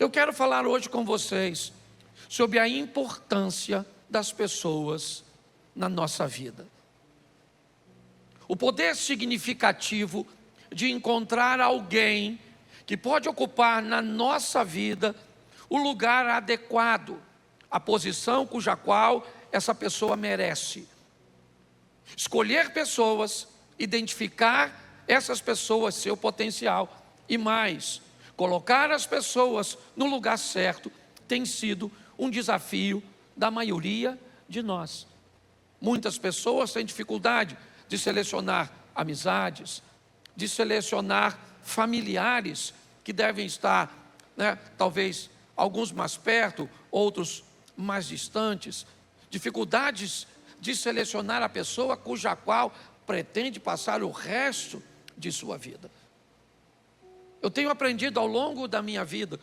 Eu quero falar hoje com vocês sobre a importância das pessoas na nossa vida. O poder significativo de encontrar alguém que pode ocupar na nossa vida o lugar adequado, a posição cuja qual essa pessoa merece. Escolher pessoas, identificar essas pessoas, seu potencial e mais, colocar as pessoas no lugar certo tem sido um desafio da maioria de nós. Muitas pessoas têm dificuldade de selecionar amizades, de selecionar familiares que devem estar, talvez alguns mais perto, outros mais distantes. Dificuldades de selecionar a pessoa cuja qual pretende passar o resto de sua vida. Eu tenho aprendido ao longo da minha vida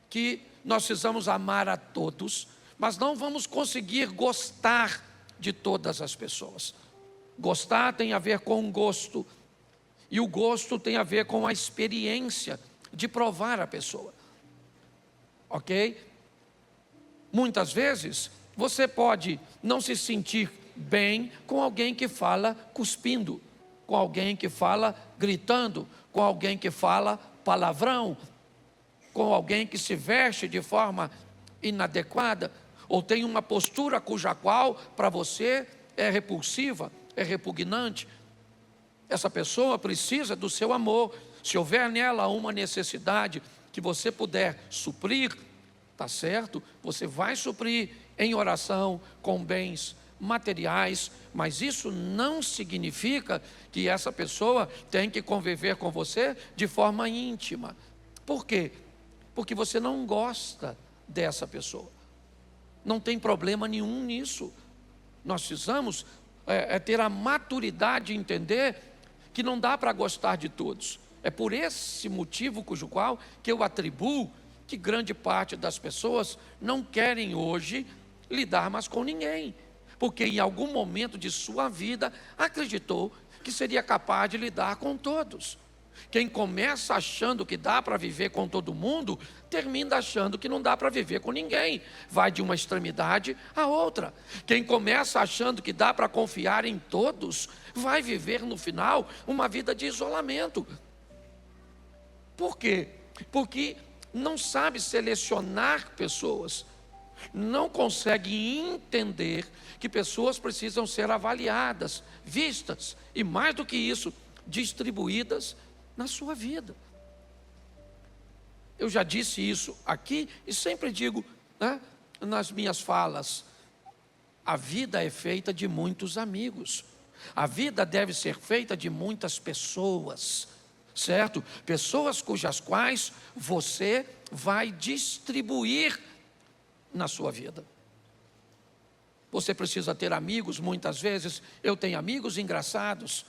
que nós precisamos amar a todos, mas não vamos conseguir gostar de todas as pessoas. Gostar tem a ver com gosto, e o gosto tem a ver com a experiência de provar a pessoa. Ok? Muitas vezes você pode não se sentir bem com alguém que fala cuspindo, com alguém que fala gritando, com alguém que fala palavrão, com alguém que se veste de forma inadequada, ou tem uma postura cuja qual para você é repulsiva, é repugnante. Essa pessoa precisa do seu amor. Se houver nela uma necessidade que você puder suprir, tá certo? Você vai suprir em oração, com bens materiais, mas isso não significa que essa pessoa tem que conviver com você de forma íntima. Por quê? Porque você não gosta dessa pessoa. Não tem problema nenhum nisso. Nós precisamos ter a maturidade de entender que não dá para gostar de todos. É por esse motivo cujo qual que eu atribuo que grande parte das pessoas não querem hoje lidar mais com ninguém, porque em algum momento de sua vida acreditou que seria capaz de lidar com todos. Quem começa achando que dá para viver com todo mundo, termina achando que não dá para viver com ninguém. Vai de uma extremidade à outra. Quem começa achando que dá para confiar em todos, vai viver no final uma vida de isolamento. Por quê? Porque não sabe selecionar pessoas, não consegue entender que pessoas precisam ser avaliadas, vistas e, mais do que isso, distribuídas na sua vida. Eu já disse isso aqui e sempre digo, nas minhas falas: a vida é feita de muitos amigos, a vida deve ser feita de muitas pessoas, certo? Pessoas cujas quais você vai distribuir na sua vida. Você precisa ter amigos. Muitas vezes eu tenho amigos engraçados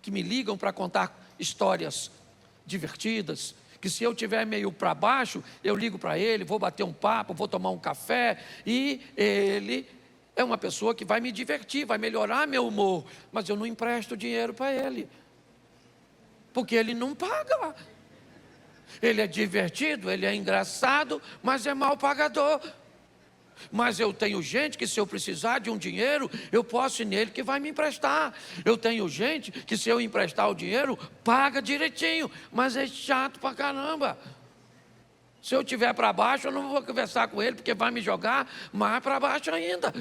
que me ligam para contar histórias divertidas, que se eu estiver meio para baixo, eu ligo para ele, vou bater um papo, vou tomar um café, e ele é uma pessoa que vai me divertir, vai melhorar meu humor, mas eu não empresto dinheiro para ele, porque ele não paga. Ele é divertido, ele é engraçado, mas é mal pagador. Mas eu tenho gente que, se eu precisar de um dinheiro, eu posso ir nele que vai me emprestar. Eu tenho gente que, se eu emprestar o dinheiro, paga direitinho, mas é chato pra caramba. Se eu estiver para baixo, eu não vou conversar com ele, porque vai me jogar mais para baixo ainda.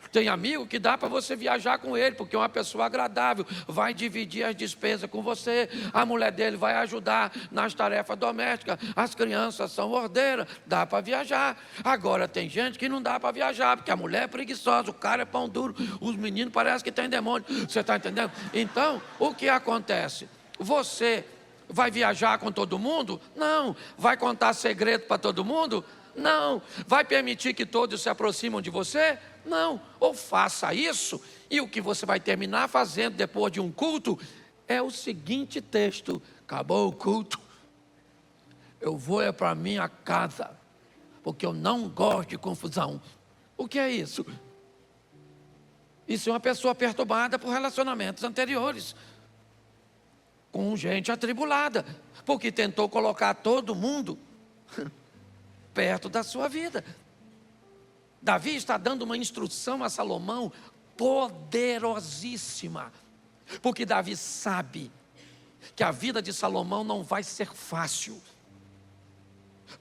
Tem amigo que dá para você viajar com ele, porque é uma pessoa agradável, vai dividir as despesas com você, a mulher dele vai ajudar nas tarefas domésticas, as crianças são ordeiras, dá para viajar. Agora tem gente que não dá para viajar, porque a mulher é preguiçosa, o cara é pão duro, os meninos parecem que tem demônio, você está entendendo? Então, o que acontece? Você vai viajar com todo mundo? Não. Vai contar segredo para todo mundo? Não. Vai permitir que todos se aproximam de você? Não. Ou faça isso, e o que você vai terminar fazendo depois de um culto é o seguinte texto: acabou o culto, eu vou para minha casa, porque eu não gosto de confusão. O que é isso? Isso é uma pessoa perturbada por relacionamentos anteriores. com gente atribulada, porque tentou colocar todo mundo perto da sua vida. Davi está dando uma instrução a Salomão poderosíssima, porque Davi sabe que a vida de Salomão não vai ser fácil,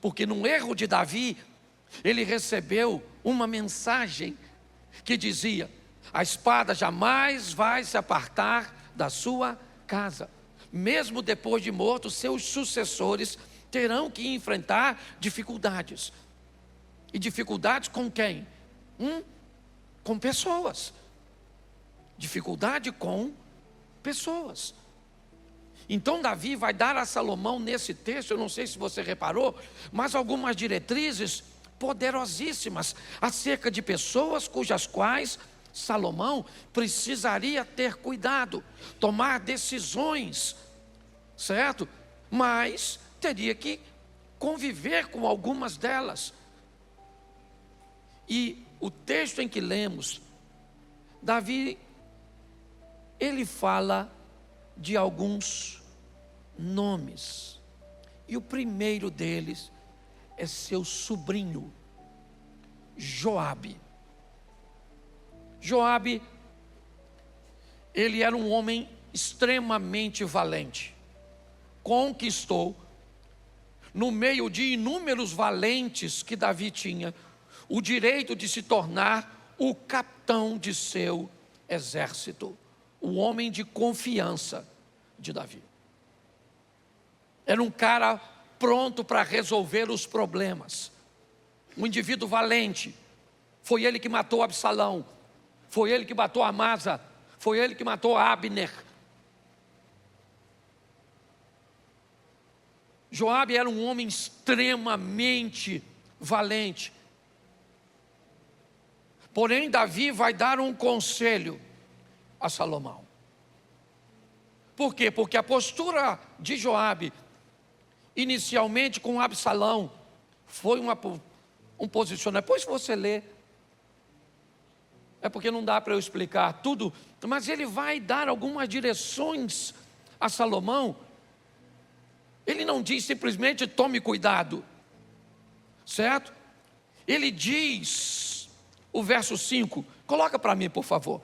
porque no erro de Davi, ele recebeu uma mensagem que dizia: a espada jamais vai se apartar da sua casa, mesmo depois de morto, seus sucessores terão que enfrentar dificuldades. E dificuldades com quem? Com pessoas. Dificuldade com pessoas. Então Davi vai dar a Salomão nesse texto, eu não sei se você reparou, mas algumas diretrizes poderosíssimas acerca de pessoas cujas quais Salomão precisaria ter cuidado, tomar decisões, certo? Mas teria que conviver com algumas delas. E o texto em que lemos, Davi, ele fala de alguns nomes. E o primeiro deles é seu sobrinho, Joabe. Joabe, ele era um homem extremamente valente. Conquistou, no meio de inúmeros valentes que Davi tinha, o direito de se tornar o capitão de seu exército, o homem de confiança de Davi. Era um cara pronto para resolver os problemas, um indivíduo valente. Foi ele que matou Absalão, foi ele que matou Amasa, foi ele que matou Abner. Joabe era um homem extremamente valente. Porém, Davi vai dar um conselho a Salomão. Por quê? Porque a postura de Joabe, inicialmente com Absalão, foi um posicionamento. Depois você lê, é porque não dá para eu explicar tudo, mas ele vai dar algumas direções a Salomão. Ele não diz simplesmente tome cuidado, certo? Ele diz, o verso 5, coloca para mim por favor,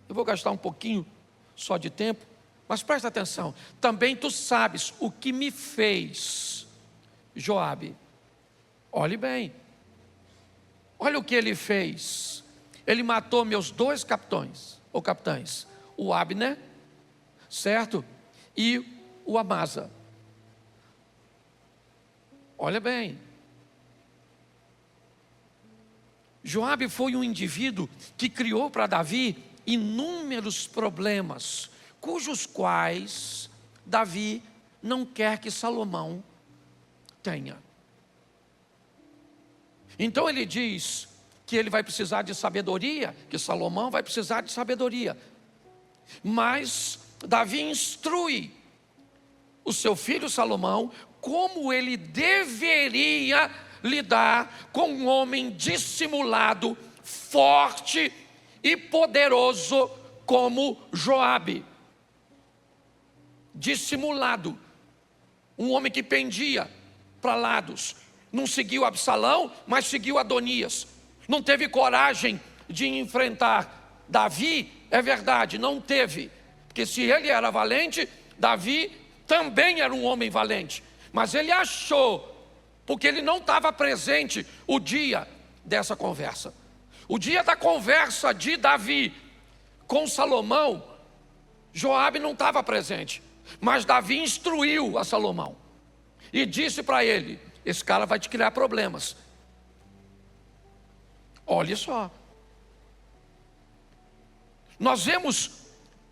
eu vou gastar um pouquinho só de tempo, mas presta atenção. Também tu sabes o que me fez Joabe. Olhe bem, olha o que ele fez. Ele matou meus dois capitães, o Abner, certo? E o Amasa. Olha bem, Joabe foi um indivíduo que criou para Davi inúmeros problemas, cujos quais Davi não quer que Salomão tenha. Então ele diz que ele vai precisar de sabedoria, que Salomão vai precisar de sabedoria. Mas Davi instrui o seu filho Salomão como ele deveria lidar com um homem dissimulado, forte e poderoso como Joabe. Dissimulado, um homem que pendia para lados, não seguiu Absalão, mas seguiu Adonias. Não teve coragem de enfrentar Davi, é verdade, não teve, porque se ele era valente, Davi também era um homem valente, mas ele achou, porque ele não estava presente o dia dessa conversa. O dia da conversa de Davi com Salomão, Joabe não estava presente, mas Davi instruiu a Salomão e disse para ele: esse cara vai te criar problemas. Olha só, nós vemos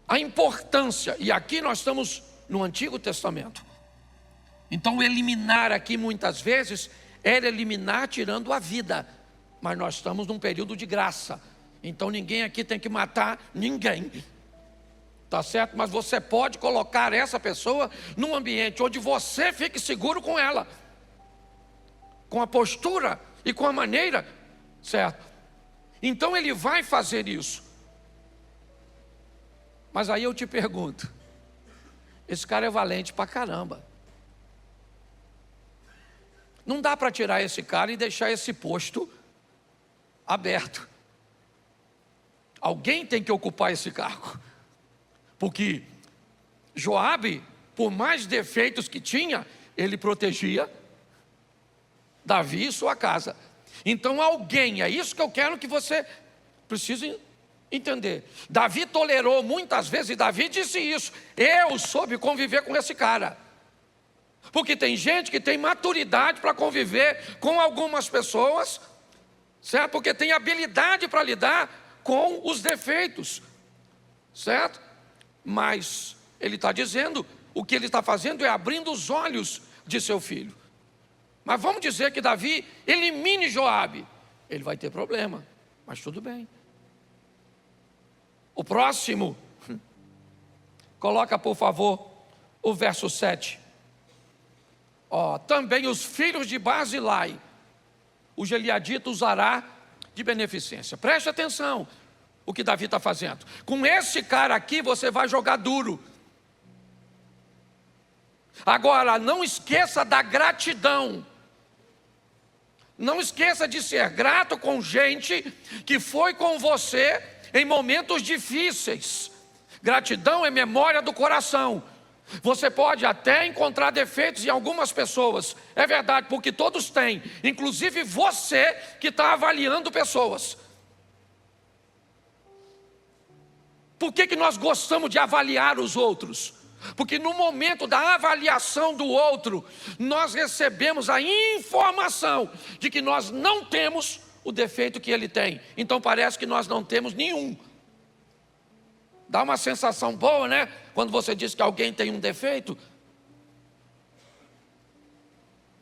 a importância, e aqui nós estamos no Antigo Testamento. Então eliminar aqui muitas vezes era eliminar tirando a vida, mas nós estamos num período de graça, então ninguém aqui tem que matar ninguém, tá certo? Mas você pode colocar essa pessoa num ambiente onde você fique seguro com ela, com a postura e com a maneira, certo? Então ele vai fazer isso. Mas aí eu te pergunto, esse cara é valente pra caramba. Não dá para tirar esse cara e deixar esse posto aberto. Alguém tem que ocupar esse cargo. Porque Joabe, por mais defeitos que tinha, ele protegia Davi e sua casa. Então alguém, é isso que eu quero que você precise entender. Davi tolerou muitas vezes, e Davi disse isso: eu soube conviver com esse cara. Porque tem gente que tem maturidade para conviver com algumas pessoas, certo? Porque tem habilidade para lidar com os defeitos, certo? Mas ele está dizendo, o que ele está fazendo é abrindo os olhos de seu filho. Mas vamos dizer que Davi elimine Joabe, ele vai ter problema, mas tudo bem. O próximo, coloca por favor o verso 7. Também os filhos de Barzilai, o Gileadita usará de beneficência. Preste atenção o que Davi está fazendo. Com esse cara aqui você vai jogar duro. Agora, não esqueça da gratidão. Não esqueça de ser grato com gente que foi com você em momentos difíceis. Gratidão é memória do coração. Você pode até encontrar defeitos em algumas pessoas, é verdade, porque todos têm, inclusive você que está avaliando pessoas. Por que nós gostamos de avaliar os outros? Porque no momento da avaliação do outro, nós recebemos a informação de que nós não temos o defeito que ele tem. Então parece que nós não temos nenhum. Dá uma sensação boa, né? Quando você diz que alguém tem um defeito.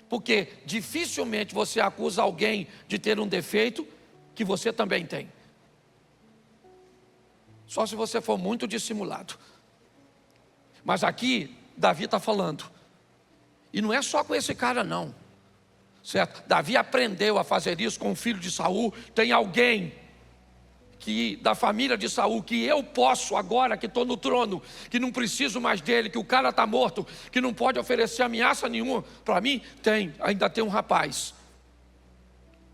Porque dificilmente você acusa alguém de ter um defeito que você também tem. Só se você for muito dissimulado. Mas aqui, Davi está falando. E não é só com esse cara não. Certo? Davi aprendeu a fazer isso com o filho de Saul. Tem alguém da família de Saul, que eu posso agora, que estou no trono, que não preciso mais dele, que o cara está morto, que não pode oferecer ameaça nenhuma para mim, ainda tem um rapaz.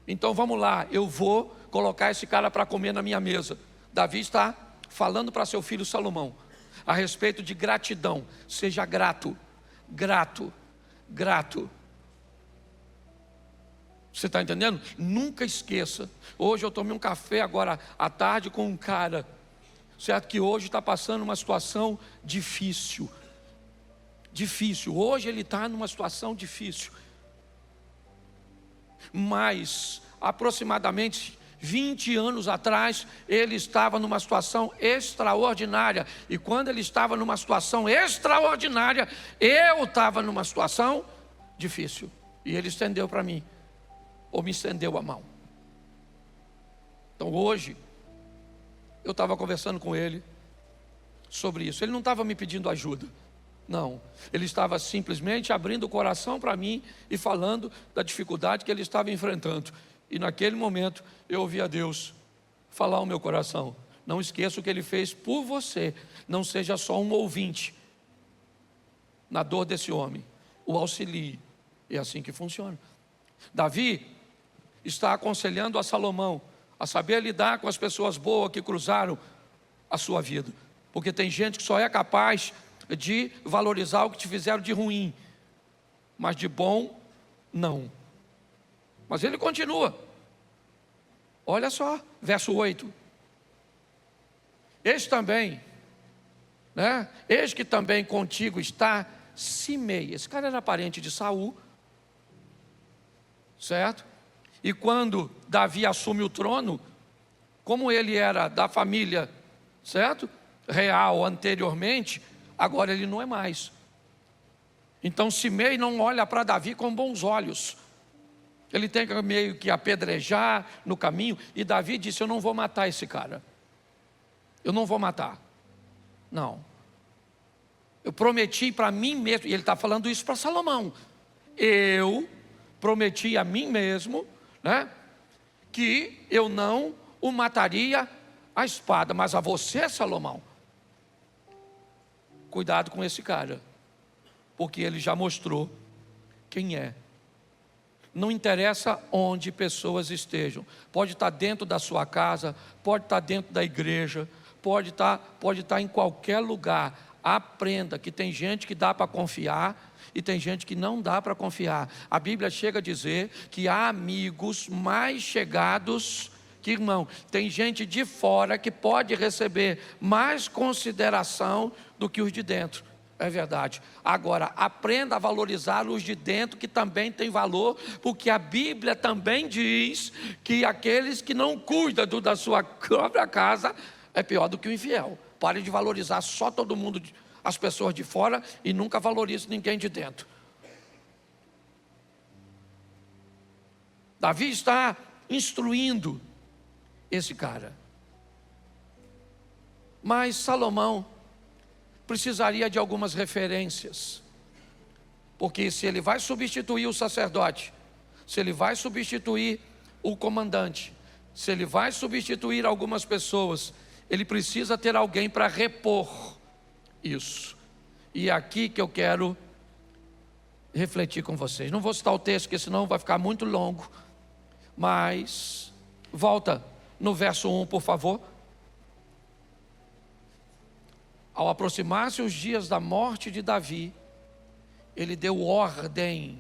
Então vamos lá, eu vou colocar esse cara para comer na minha mesa. Davi está falando para seu filho Salomão, a respeito de gratidão. Seja grato, grato, grato. Você está entendendo? Nunca esqueça. Hoje eu tomei um café agora à tarde com um cara, certo? Que hoje está passando uma situação difícil. Difícil. Hoje ele está numa situação difícil. Mas aproximadamente 20 anos atrás, ele estava numa situação extraordinária. E quando ele estava numa situação extraordinária, eu estava numa situação difícil. E ele estendeu para mim, ou me estendeu a mão. Então hoje, eu estava conversando com ele sobre isso. Ele não estava me pedindo ajuda, não. Ele estava simplesmente abrindo o coração para mim e falando da dificuldade que ele estava enfrentando. E naquele momento, eu ouvi a Deus falar ao meu coração: não esqueça o que ele fez por você. Não seja só um ouvinte na dor desse homem. O auxilie. É assim que funciona. Davi está aconselhando a Salomão a saber lidar com as pessoas boas que cruzaram a sua vida. Porque tem gente que só é capaz de valorizar o que te fizeram de ruim, mas de bom, não. Mas ele continua. Olha só, verso 8. Eis também, né? Eis que também contigo está Simei. Esse cara era parente de Saul, certo? E quando Davi assume o trono, como ele era da família, certo? Real anteriormente, agora ele não é mais. Então Simei não olha para Davi com bons olhos. Ele tem que meio que apedrejar no caminho. E Davi disse: eu não vou matar esse cara. Eu não vou matar. Não. Eu prometi para mim mesmo. E ele está falando isso para Salomão. Eu prometi a mim mesmo, né, que eu não o mataria à espada. Mas a você, Salomão, cuidado com esse cara, porque ele já mostrou quem é. Não interessa onde pessoas estejam, pode estar dentro da sua casa, pode estar dentro da igreja, pode estar em qualquer lugar. Aprenda que tem gente que dá para confiar e tem gente que não dá para confiar. A Bíblia chega a dizer que há amigos mais chegados que irmão. Tem gente de fora que pode receber mais consideração do que os de dentro. É verdade. Agora, aprenda a valorizar os de dentro, que também tem valor, porque a Bíblia também diz que aqueles que não cuidam da sua própria casa é pior do que o infiel. Pare de valorizar só todo mundo, as pessoas de fora, e nunca valorize ninguém de dentro. Davi está instruindo esse cara. Mas Salomão precisaria de algumas referências, porque se ele vai substituir o sacerdote, se ele vai substituir o comandante, se ele vai substituir algumas pessoas, ele precisa ter alguém para repor isso. E é aqui que eu quero refletir com vocês. Não vou citar o texto, porque senão vai ficar muito longo, mas volta no verso 1, por favor. Ao aproximar-se os dias da morte de Davi, ele deu ordem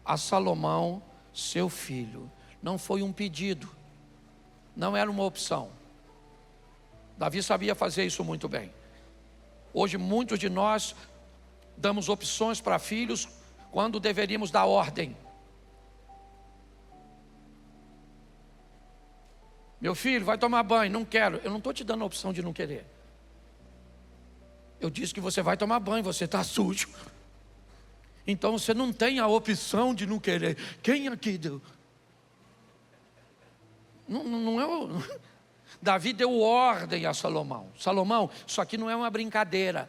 a Salomão, seu filho. Não foi um pedido, não era uma opção. Davi sabia fazer isso muito bem. Hoje muitos de nós damos opções para filhos quando deveríamos dar ordem. Meu filho, vai tomar banho. Não quero. Eu não estou te dando a opção de não querer. Eu disse que você vai tomar banho, você está sujo. Então você não tem a opção de não querer. Quem aqui deu? Não é o... Davi deu ordem a Salomão. Salomão, isso aqui não é uma brincadeira.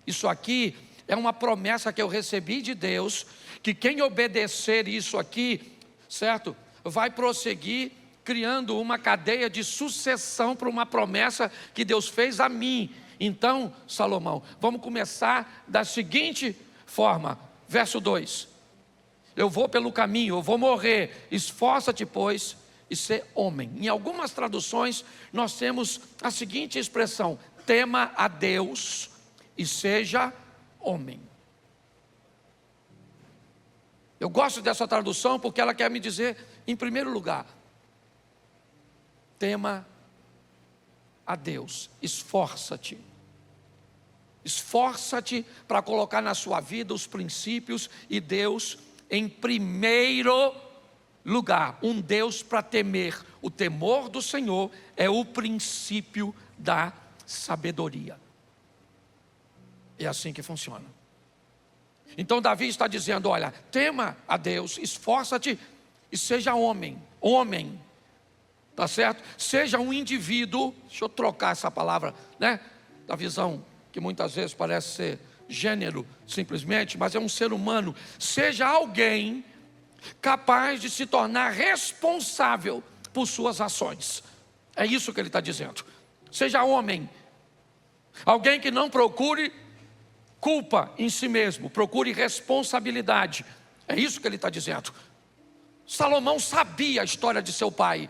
Isso aqui é uma promessa que eu recebi de Deus, que quem obedecer isso aqui, certo? Vai prosseguir criando uma cadeia de sucessão para uma promessa que Deus fez a mim. Então, Salomão, vamos começar da seguinte forma, verso 2: eu vou pelo caminho, eu vou morrer, esforça-te, pois, e ser homem. Em algumas traduções, nós temos a seguinte expressão: tema a Deus e seja homem. Eu gosto dessa tradução porque ela quer me dizer, em primeiro lugar, tema a Deus, esforça-te. Esforça-te para colocar na sua vida os princípios e Deus em primeiro lugar. Um Deus para temer. O temor do Senhor é o princípio da sabedoria. É assim que funciona. Então Davi está dizendo, olha, tema a Deus, esforça-te e seja homem. Homem. Tá certo? Seja um indivíduo, deixa eu trocar essa palavra, né? Da visão que muitas vezes parece ser gênero, simplesmente, mas é um ser humano. Seja alguém capaz de se tornar responsável por suas ações. É isso que ele está dizendo. Seja homem. Alguém que não procure culpa em si mesmo, procure responsabilidade. É isso que ele está dizendo. Salomão sabia a história de seu pai.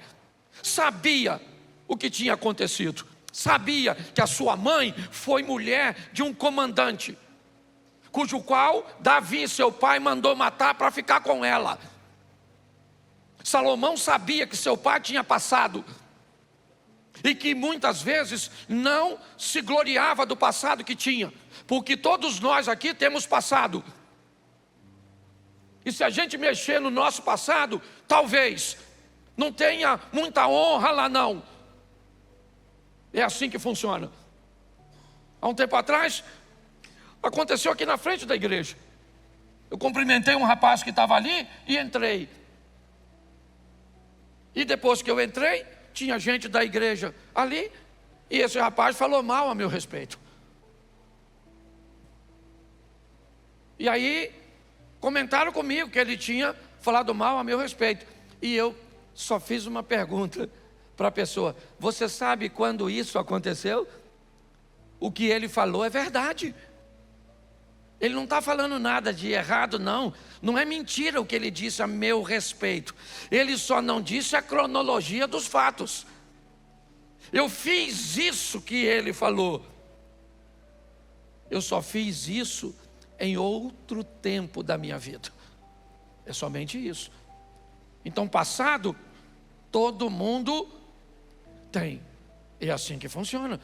Sabia o que tinha acontecido. Sabia que a sua mãe foi mulher de um comandante, cujo qual Davi, seu pai, mandou matar para ficar com ela. Salomão sabia que seu pai tinha passado e que muitas vezes não se gloriava do passado que tinha, porque todos nós aqui temos passado. E se a gente mexer no nosso passado, talvez não tenha muita honra lá não. É assim que funciona. Há um tempo atrás, aconteceu aqui na frente da igreja. Eu cumprimentei um rapaz que estava ali e entrei. E depois que eu entrei, tinha gente da igreja ali, e esse rapaz falou mal a meu respeito. E aí, comentaram comigo que ele tinha falado mal a meu respeito. E eu só fiz uma pergunta para a pessoa: você sabe quando isso aconteceu? o que ele falou é verdade. Ele não está falando nada de errado, não. Não é mentira o que ele disse a meu respeito. Ele só não disse a cronologia dos fatos. Eu fiz isso que ele falou. Eu só fiz isso em outro tempo da minha vida. É somente isso. Então, passado, todo mundo tem. É assim que funciona.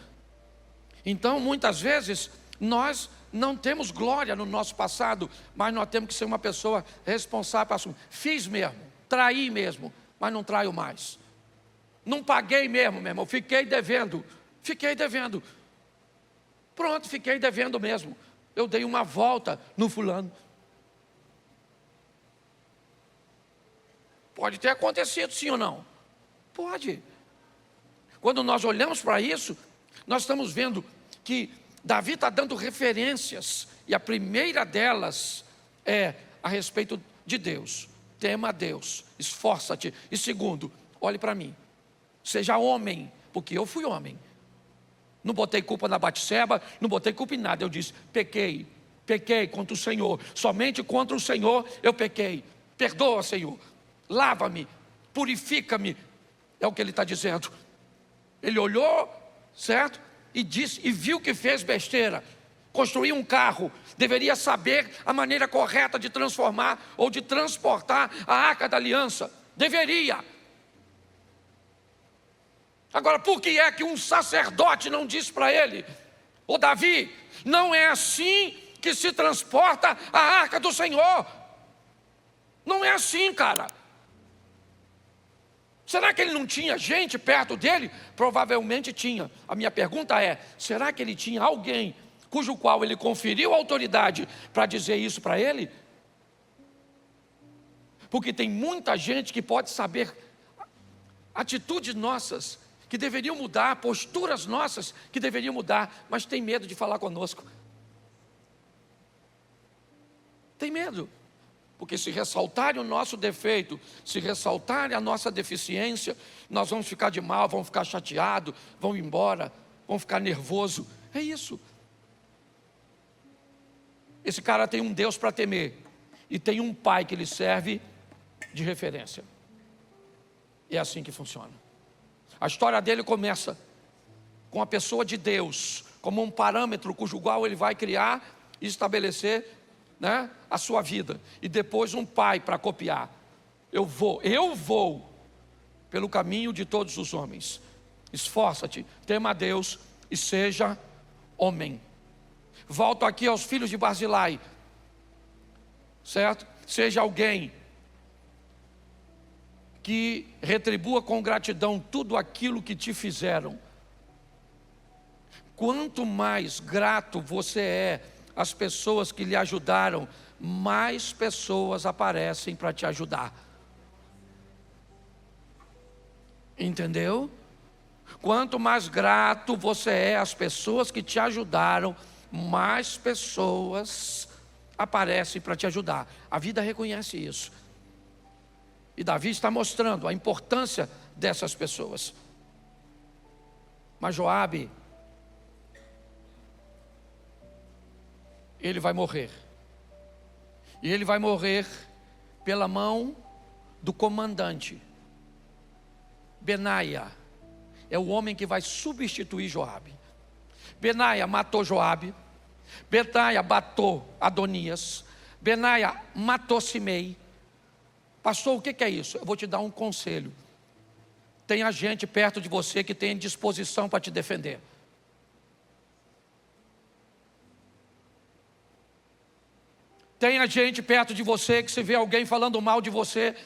Então, muitas vezes, nós não temos glória no nosso passado, mas nós temos que ser uma pessoa responsável para assumir. Fiz mesmo, traí mesmo, mas não traio mais. Não paguei mesmo, meu irmão, fiquei devendo. Pronto, fiquei devendo mesmo. Eu dei uma volta no fulano. Pode ter acontecido, sim ou não? Pode. Quando nós olhamos para isso, nós estamos vendo que Davi está dando referências, e a primeira delas é a respeito de Deus. Tema a Deus, esforça-te. E segundo, olhe para mim, seja homem, porque eu fui homem. Não botei culpa na Batseba, não botei culpa em nada. Eu disse, pequei contra o Senhor. Somente contra o Senhor eu pequei. Perdoa, Senhor. Lava-me, purifica-me. É o que ele está dizendo. Ele olhou, certo? E disse, e viu que fez besteira. Construiu um carro. Deveria saber a maneira correta de transformar ou de transportar a Arca da Aliança. Deveria. Agora, por que é que um sacerdote não disse para ele, ô Davi, não é assim que se transporta a Arca do Senhor? Não é assim, cara. Será que ele não tinha gente perto dele? Provavelmente tinha. A minha pergunta é, será que ele tinha alguém cujo qual ele conferiu autoridade para dizer isso para ele? Porque tem muita gente que pode saber atitudes nossas que deveriam mudar, posturas nossas que deveriam mudar, mas tem medo de falar conosco. Tem medo. Porque se ressaltarem o nosso defeito, se ressaltarem a nossa deficiência, nós vamos ficar de mal, vamos ficar chateados, vamos embora, vamos ficar nervoso. É isso. Esse cara tem um Deus para temer e tem um pai que ele serve de referência. É assim que funciona. A história dele começa com a pessoa de Deus como um parâmetro cujo qual ele vai criar e estabelecer, né, a sua vida, e depois um pai para copiar. Eu vou pelo caminho de todos os homens. Esforça-te, tema a Deus e seja homem. Volto aqui aos filhos de Barzilai, certo? Seja alguém que retribua com gratidão tudo aquilo que te fizeram. Quanto mais grato você é às pessoas que lhe ajudaram, mais pessoas aparecem para te ajudar. Entendeu? Quanto mais grato você é às pessoas que te ajudaram, mais pessoas aparecem para te ajudar. A vida reconhece isso. E Davi está mostrando a importância dessas pessoas. Mas Joabe, ele vai morrer. E ele vai morrer pela mão do comandante. Benaia é o homem que vai substituir Joabe. Benaia matou Joabe. Benaia matou Adonias. Benaia matou Simei. Pastor, o que é isso? Eu vou te dar um conselho. Tenha gente perto de você que tem disposição para te defender. Tenha gente perto de você que se vê alguém falando mal de você.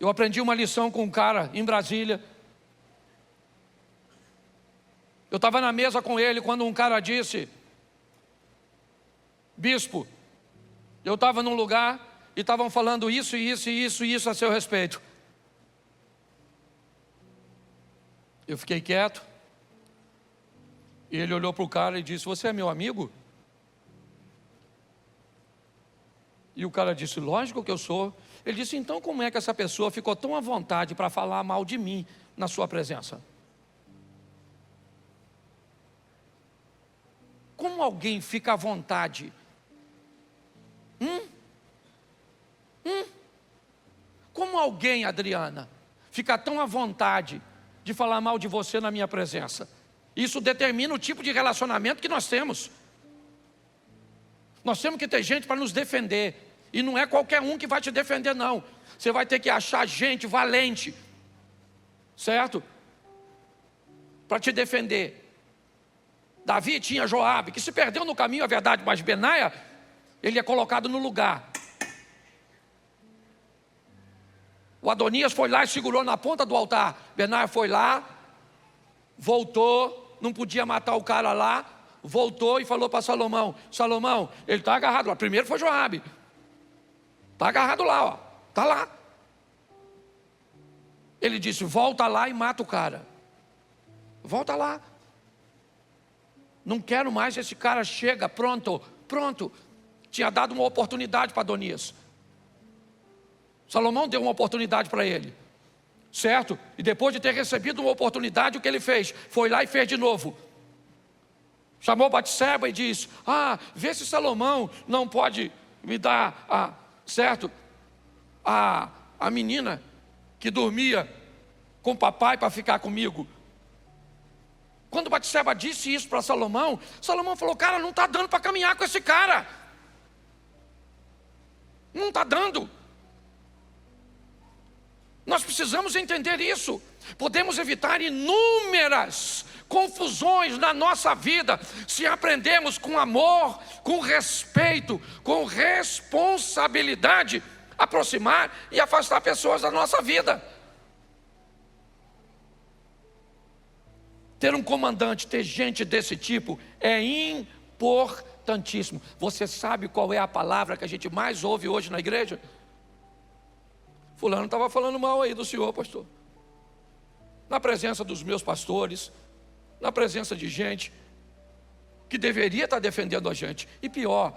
Eu aprendi uma lição com um cara em Brasília. Eu estava na mesa com ele quando um cara disse: bispo, eu estava num lugar e estavam falando isso a seu respeito. Eu fiquei quieto. E ele olhou para o cara e disse: você é meu amigo? E o cara disse: lógico que eu sou. Ele disse: então como é que essa pessoa ficou tão à vontade para falar mal de mim na sua presença? alguém fica à vontade? Como alguém, Adriana, fica tão à vontade de falar mal de você na minha presença? Isso determina o tipo de relacionamento que nós temos. Nós temos que ter gente para nos defender. E não é qualquer um que vai te defender, não. Você vai ter que achar gente valente, certo? Para te defender. Davi tinha Joabe, que se perdeu no caminho, é verdade, mas Benaia, ele é colocado no lugar. O Adonias foi lá e segurou na ponta do altar. Benaia foi lá, voltou, não podia matar o cara lá, voltou e falou para Salomão: Salomão, ele está agarrado lá. Primeiro foi Joabe. Está agarrado lá, ó. Está lá. Ele disse: volta lá e mata o cara. Volta lá. Não quero mais esse cara, chega, pronto. Tinha dado uma oportunidade para Adonias. Salomão deu uma oportunidade para ele, certo? E depois de ter recebido uma oportunidade, o que ele fez? Foi lá e fez de novo. Chamou Batseba e disse: vê se Salomão não pode me dar, certo? A menina que dormia com o papai para ficar comigo. Quando Batseba disse isso para Salomão, Salomão falou: cara, não está dando para caminhar com esse cara. Não está dando. Nós precisamos entender isso. Podemos evitar inúmeras confusões na nossa vida se aprendermos com amor, com respeito, com responsabilidade, aproximar e afastar pessoas da nossa vida. Ter um comandante, ter gente desse tipo é importantíssimo. Você sabe qual é a palavra que a gente mais ouve hoje na igreja? Fulano estava falando mal aí do senhor, pastor. Na presença dos meus pastores, na presença de gente que deveria estar defendendo a gente. E pior,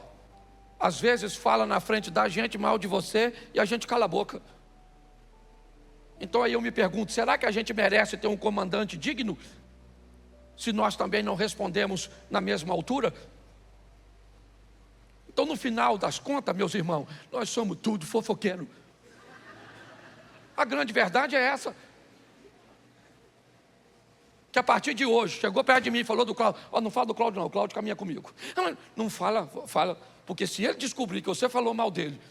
às vezes fala na frente da gente mal de você e a gente cala a boca. Então aí eu me pergunto, será que a gente merece ter um comandante digno se nós também não respondemos na mesma altura? Então no final das contas, meus irmãos, nós somos tudo fofoqueiro. A grande verdade é essa. Que a partir de hoje, chegou perto de mim e falou do Cláudio: não fala do Cláudio não, o Cláudio caminha comigo. Não fala, porque se ele descobrir que você falou mal dele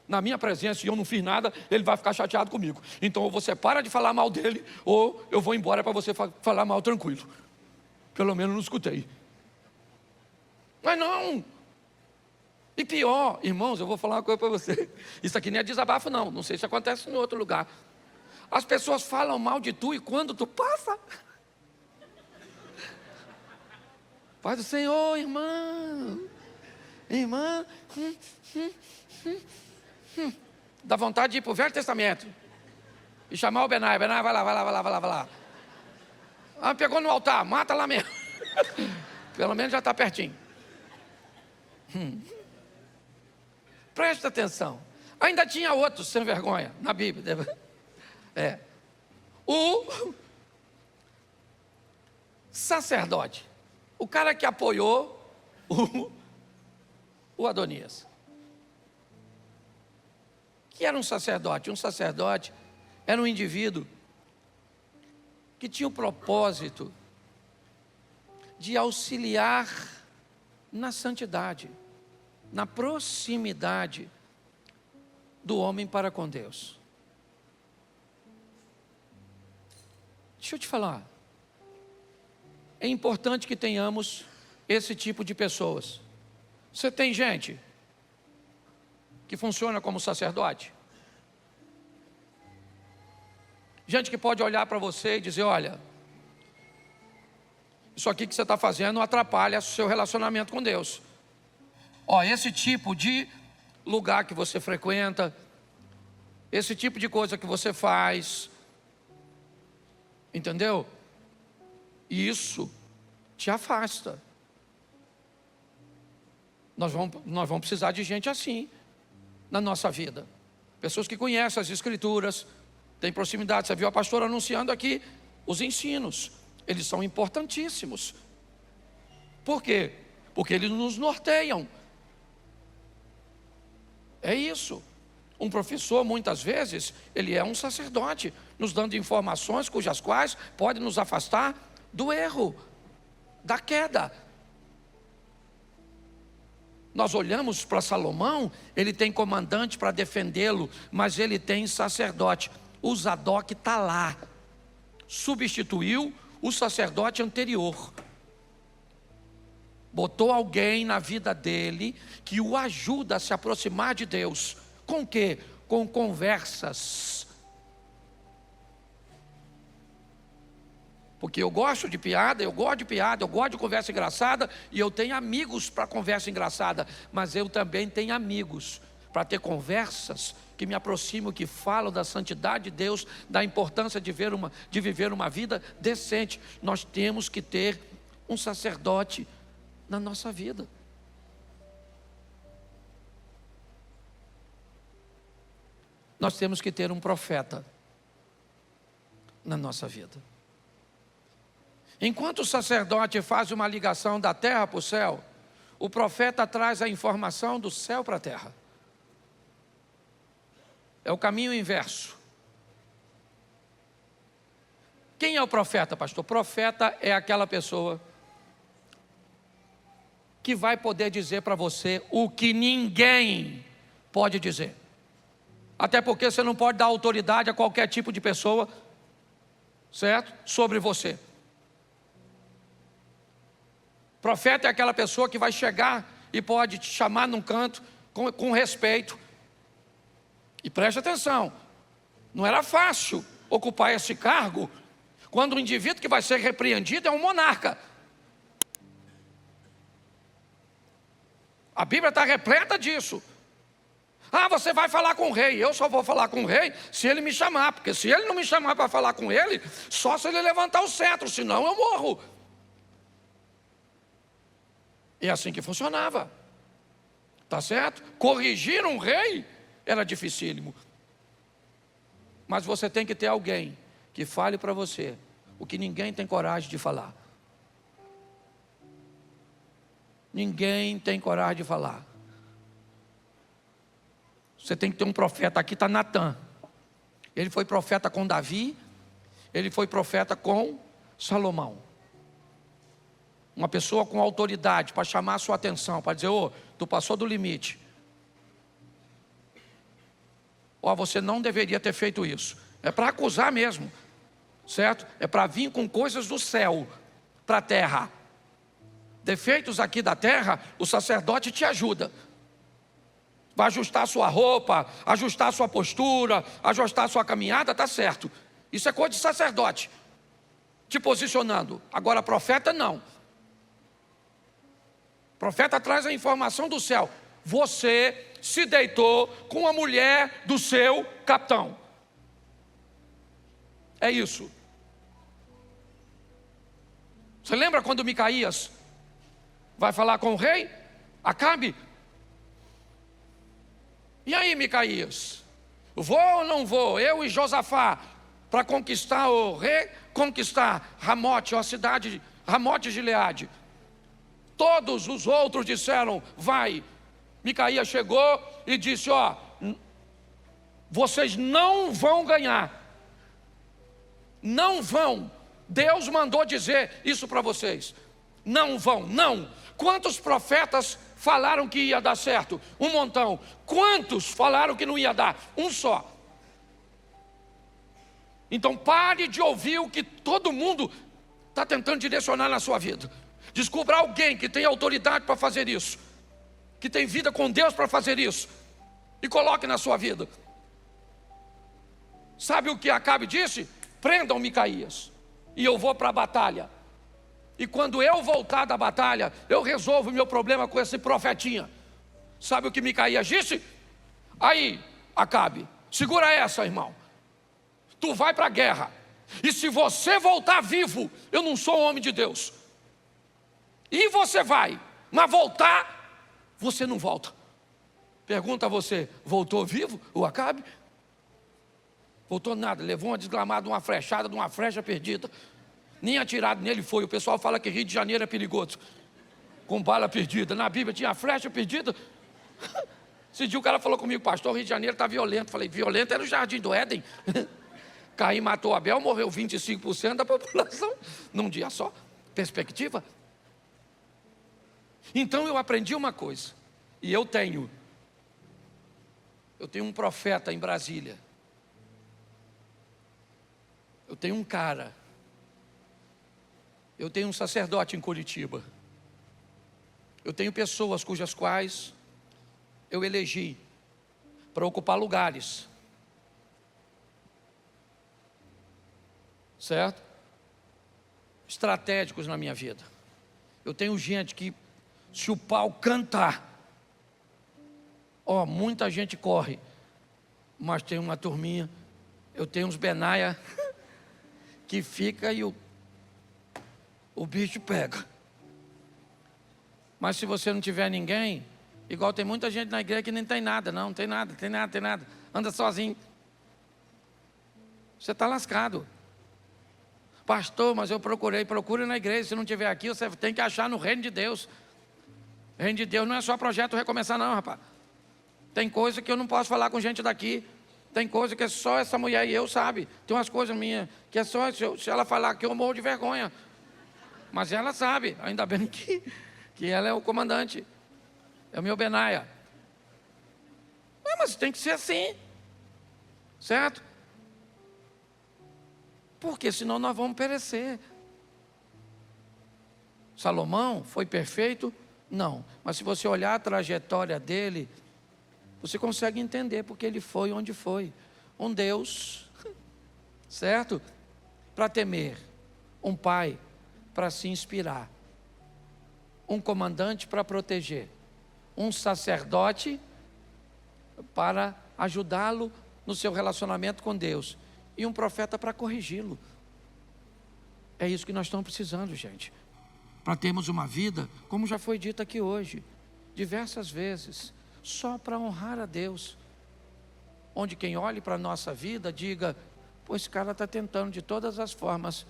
na minha presença e eu não fiz nada, ele vai ficar chateado comigo. Então ou você para de falar mal dele, ou eu vou embora para você falar mal tranquilo. Pelo menos não escutei. Mas não. E pior, irmãos, eu vou falar uma coisa para você. Isso aqui não é desabafo não, não sei se acontece em outro lugar. As pessoas falam mal de tu e quando tu passa, Pai do Senhor, irmã, dá vontade de ir para o Velho Testamento e chamar o Benaia: vai lá. Pegou no altar, mata lá mesmo. Pelo menos já está pertinho. Presta atenção. Ainda tinha outros sem vergonha na Bíblia. O sacerdote, o cara que apoiou o Adonias. Que era um sacerdote? Um sacerdote era um indivíduo que tinha o propósito de auxiliar na santidade, na proximidade do homem para com Deus. Deixa eu te falar, é importante que tenhamos esse tipo de pessoas. Você tem gente que funciona como sacerdote? Gente que pode olhar para você e dizer: olha, isso aqui que você está fazendo atrapalha o seu relacionamento com Deus. Esse tipo de lugar que você frequenta, esse tipo de coisa que você faz, entendeu? Isso te afasta. Nós vamos precisar de gente assim na nossa vida. Pessoas que conhecem as Escrituras, têm proximidade. Você viu a pastora anunciando aqui os ensinos. Eles são importantíssimos. Por quê? porque eles nos norteiam. É isso. Um professor, muitas vezes, ele é um sacerdote, nos dando informações cujas quais pode nos afastar do erro, da queda. Nós olhamos para Salomão, ele tem comandante para defendê-lo, mas ele tem sacerdote. O Zadok está lá, substituiu o sacerdote anterior. Botou alguém na vida dele que o ajuda a se aproximar de Deus. Com o quê? Com conversas. Porque eu gosto de piada, eu gosto de conversa engraçada, e eu tenho amigos para conversa engraçada, mas eu também tenho amigos para ter conversas que me aproximam, que falam da santidade de Deus, da importância de viver uma vida decente. Nós temos que ter um sacerdote na nossa vida. Nós temos que ter um profeta na nossa vida. Enquanto o sacerdote faz uma ligação da terra para o céu, o profeta traz a informação do céu para a terra. É o caminho inverso. Quem é o profeta, pastor? O profeta é aquela pessoa que vai poder dizer para você o que ninguém pode dizer. Até porque você não pode dar autoridade a qualquer tipo de pessoa, certo? Sobre você. Profeta é aquela pessoa que vai chegar e pode te chamar num canto com respeito. E preste atenção, não era fácil ocupar esse cargo quando o indivíduo que vai ser repreendido é um monarca. A Bíblia está repleta disso. Ah, você vai falar com o rei. Eu só vou falar com o rei se ele me chamar, porque se ele não me chamar para falar com ele, só se ele levantar o cetro, senão eu morro. E é assim que funcionava. Tá certo? Corrigir um rei era dificílimo. Mas você tem que ter alguém que fale para você o que ninguém tem coragem de falar. Ninguém tem coragem de falar. Você tem que ter um profeta. Aqui está Natã. Ele foi profeta com Davi. Ele foi profeta com Salomão. Uma pessoa com autoridade para chamar a sua atenção, para dizer: ô, tu passou do limite. Ó, você não deveria ter feito isso. É para acusar mesmo, certo? É para vir com coisas do céu para a terra. Defeitos aqui da terra, o sacerdote te ajuda. Vai ajustar a sua roupa, ajustar a sua postura, ajustar a sua caminhada, tá certo. Isso é coisa de sacerdote, te posicionando. Agora profeta não. Profeta traz a informação do céu. Você se deitou com a mulher do seu capitão. É isso. Você lembra quando Micaías vai falar com o rei Acabe? E aí, Micaías? Vou ou não vou? Eu e Josafá para conquistar ou reconquistar Ramote, a cidade de Ramote de Gileade. Todos os outros disseram: vai. Micaías chegou e disse: ó, vocês não vão ganhar. Não vão. Deus mandou dizer isso para vocês. Não vão, não. Quantos profetas falaram que ia dar certo? Um montão. Quantos falaram que não ia dar? Um só. Então pare de ouvir o que todo mundo está tentando direcionar na sua vida. Descubra alguém que tem autoridade para fazer isso, que tem vida com Deus para fazer isso, e coloque na sua vida. Sabe o que Acabe disse? Prendam Micaías e eu vou para a batalha. E quando eu voltar da batalha, eu resolvo o meu problema com esse profetinha. Sabe o que Micaías disse? Aí, Acabe, segura essa, irmão. Tu vai para a guerra, e se você voltar vivo, eu não sou homem de Deus. E você vai, mas voltar, você não volta. Pergunta a você: voltou vivo o Acabe? Voltou nada, levou uma desgramada, uma flechada, de uma flecha perdida. Nem atirado nele foi. O pessoal fala que Rio de Janeiro é perigoso. com bala perdida. Na Bíblia tinha flecha perdida. Esse dia o cara falou comigo, pastor, o Rio de Janeiro está violento. Falei, violento era o Jardim do Éden. Caim matou Abel, morreu 25% da população num dia só. Perspectiva. Então eu aprendi uma coisa. E eu tenho um profeta em Brasília. Eu tenho um cara. Eu tenho um sacerdote em Curitiba. Eu tenho pessoas cujas quais eu elegi para ocupar lugares. Certo? Estratégicos na minha vida. Eu tenho gente que, se o pau cantar, muita gente corre, mas tem uma turminha, eu tenho uns benaia que fica e o bicho pega. Mas se você não tiver ninguém, igual tem muita gente na igreja que nem tem nada, não tem nada, anda sozinho. Você está lascado. Pastor, mas eu procure na igreja, se não tiver aqui, você tem que achar no reino de Deus. O reino de Deus não é só projeto Recomeçar não, rapaz. Tem coisa que eu não posso falar com gente daqui. Tem coisa que é só essa mulher e eu, sabe? Tem umas coisas minhas que é só, se ela falar que eu morro de vergonha. Mas ela sabe, ainda bem que ela é o comandante. É o meu benaia. Mas tem que ser assim. Certo? Porque senão nós vamos perecer. Salomão foi perfeito? Não. Mas se você olhar a trajetória dele, você consegue entender porque ele foi onde foi. Um Deus, certo? Para temer. Um pai para se inspirar. Um comandante para proteger. Um sacerdote para ajudá-lo no seu relacionamento com Deus. E um profeta para corrigi-lo. É isso que nós estamos precisando, gente. Para termos uma vida, como já foi dito aqui hoje, diversas vezes, só para honrar a Deus. Onde quem olhe para a nossa vida diga, pô, esse cara está tentando de todas as formas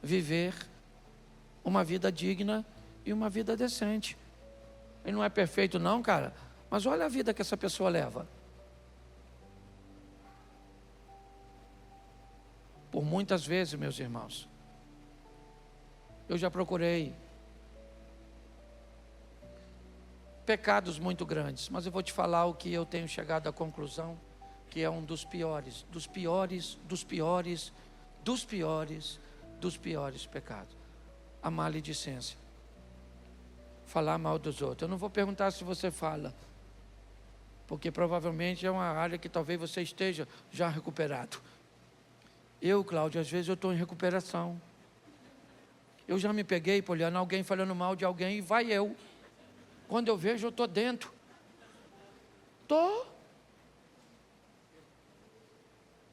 viver uma vida digna e uma vida decente. Ele não é perfeito não, cara, mas olha a vida que essa pessoa leva. Por muitas vezes, meus irmãos, eu já procurei pecados muito grandes, mas eu vou te falar o que eu tenho chegado à conclusão, que é um dos piores pecados. A maledicência. Falar mal dos outros. Eu não vou perguntar se você fala, porque provavelmente é uma área que talvez você esteja já recuperado. Eu, Cláudio, às vezes eu estou em recuperação. Eu já me peguei olhando alguém falando mal de alguém e vai eu. Quando eu vejo, eu estou dentro.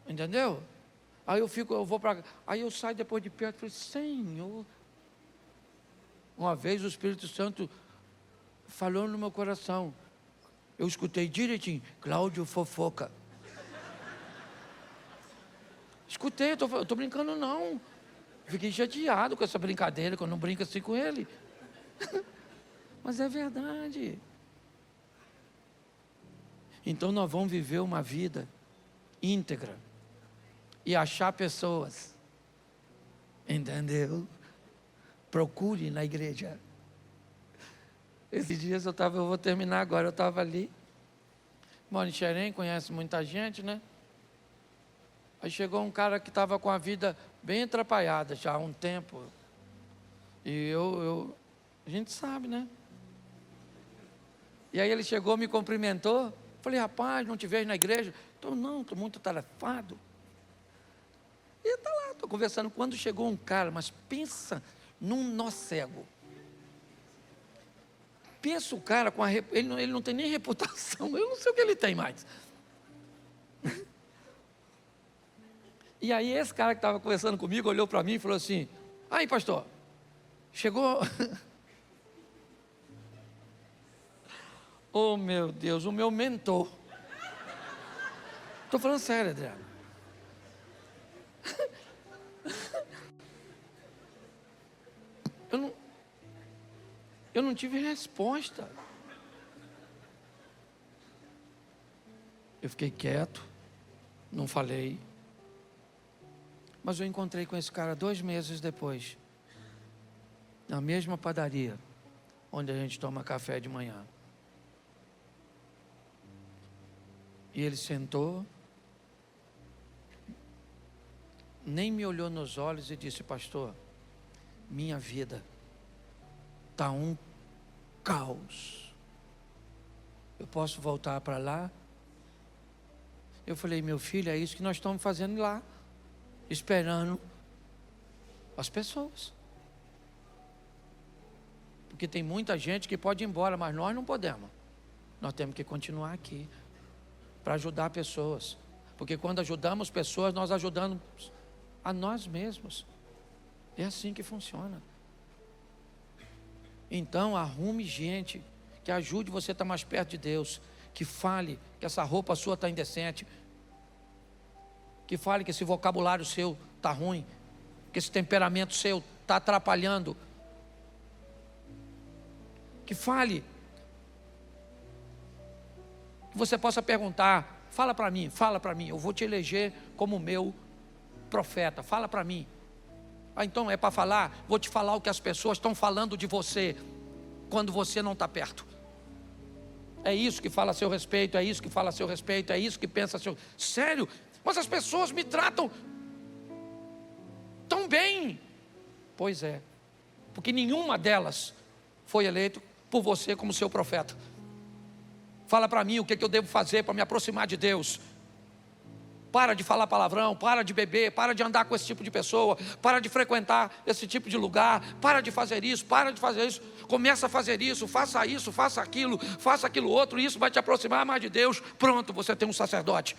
Entendeu? Aí eu vou para... Aí eu saio depois de perto e falei, Senhor. Uma vez o Espírito Santo falou no meu coração. Eu escutei direitinho, Cláudio fofoca. Escutei, eu estou brincando não. Fiquei chateado com essa brincadeira, que eu não brinco assim com ele. Mas é verdade. Então nós vamos viver uma vida íntegra e achar pessoas. Entendeu? Procure na igreja. Esses dias eu vou terminar agora, eu estava ali. Moro em Xerém, conhece muita gente, né? Aí chegou um cara que estava com a vida bem atrapalhada já há um tempo. E a gente sabe, né? E aí ele chegou, me cumprimentou. Falei, rapaz, não te vejo na igreja. Estou muito atarefado. E está lá, estou conversando. Quando chegou um cara, mas pensa num nó cego. Pensa o cara com ele não tem nem reputação. Eu não sei o que ele tem mais. E aí esse cara que estava conversando comigo olhou para mim e falou assim, aí pastor, chegou... Oh meu Deus, o meu mentor. Estou falando sério, Adriano. Eu não tive resposta. Eu fiquei quieto, não falei. Mas eu encontrei com esse cara 2 meses depois, na mesma padaria, onde a gente toma café de manhã. E ele sentou, nem me olhou nos olhos e disse: pastor, minha vida está um caos. Eu posso voltar para lá? Eu falei: meu filho, é isso que nós estamos fazendo lá, esperando as pessoas. Porque tem muita gente que pode ir embora, mas nós não podemos. Nós temos que continuar aqui para ajudar pessoas. Porque quando ajudamos pessoas, nós ajudamos a nós mesmos. É assim que funciona. Então arrume gente que ajude você a estar mais perto de Deus, que fale que essa roupa sua está indecente, que fale que esse vocabulário seu está ruim, que esse temperamento seu está atrapalhando, que fale, que você possa perguntar: fala para mim, eu vou te eleger como meu profeta, fala para mim. Ah, então é para falar? Vou te falar o que as pessoas estão falando de você quando você não está perto. É isso que fala a seu respeito, é isso que fala a seu respeito, é isso que pensa a seu... Sério? Mas as pessoas me tratam tão bem. Pois é, porque nenhuma delas foi eleito por você como seu profeta. Fala para mim o que eu devo fazer para me aproximar de Deus. Para de falar palavrão, para de beber, para de andar com esse tipo de pessoa, para de frequentar esse tipo de lugar, para de fazer isso, começa a fazer isso, faça aquilo outro, e isso vai te aproximar mais de Deus. Pronto, você tem um sacerdote.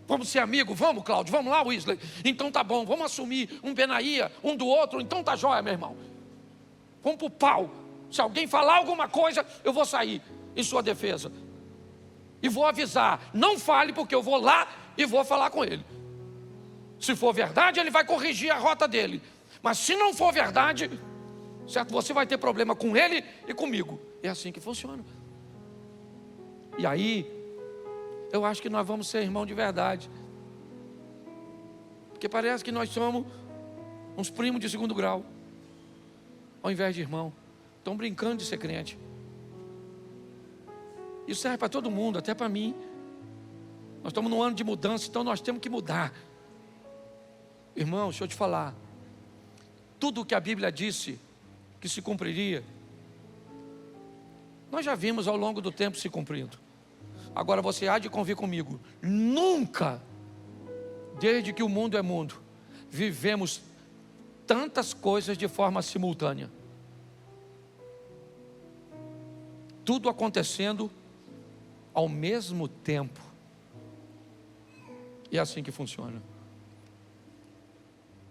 Vamos ser amigos? Vamos, Cláudio, vamos lá, Wesley? Então tá bom, vamos assumir um Benaía, um do outro, então tá jóia, meu irmão. Vamos pro pau. Se alguém falar alguma coisa, eu vou sair em sua defesa. E vou avisar: não fale, porque eu vou lá e vou falar com ele. Se for verdade, ele vai corrigir a rota dele. Mas se não for verdade, certo, você vai ter problema com ele e comigo. É assim que funciona. E aí, eu acho que nós vamos ser irmão de verdade. Porque parece que nós somos uns primos de 2º grau, ao invés de irmão. Estão brincando de ser crente. Isso serve para todo mundo, até para mim. Nós estamos num ano de mudança, então nós temos que mudar. Irmão, deixa eu te falar. Tudo o que a Bíblia disse que se cumpriria, nós já vimos ao longo do tempo se cumprindo. Agora você há de convir comigo: nunca, desde que o mundo é mundo, vivemos tantas coisas de forma simultânea. Tudo acontecendo ao mesmo tempo. E é assim que funciona.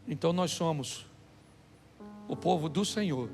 Então nós somos o povo do Senhor,